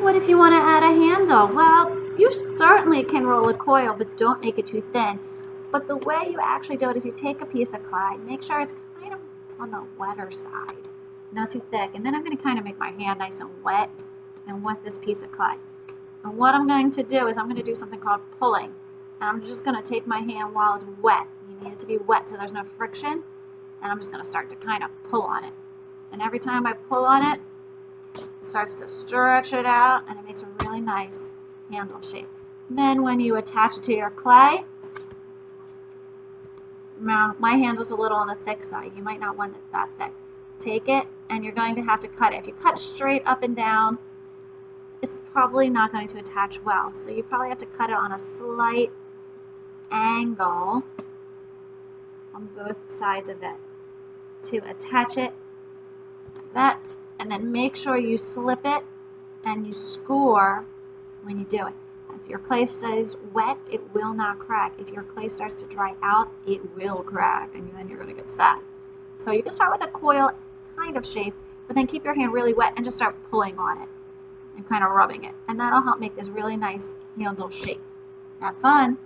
What if you want to add a handle? Well, you certainly can roll a coil, but don't make it too thin. But the way you actually do it is you take a piece of clay, make sure it's kind of on the wetter side, not too thick. And then I'm going to kind of make my hand nice and wet this piece of clay. And what I'm going to do is I'm going to do something called pulling. And I'm just going to take my hand while it's wet. You need it to be wet so there's no friction. And I'm just going to start to kind of pull on it. And every time I pull on it, it starts to stretch it out and it makes a really nice handle shape. And then when you attach it to your clay, now my handle's a little on the thick side. You might not want it that thick. Take it and you're going to have to cut it. If you cut straight up and down, it's probably not going to attach well. So you probably have to cut it on a slight angle on both sides of it to attach it like that. And then make sure you slip it and you score when you do it. If your clay stays wet, it will not crack. If your clay starts to dry out, it will crack, and then you're going to get sad. So you can start with a coil kind of shape, but then keep your hand really wet and just start pulling on it and kind of rubbing it. And that'll help make this really nice handle shape. Have fun!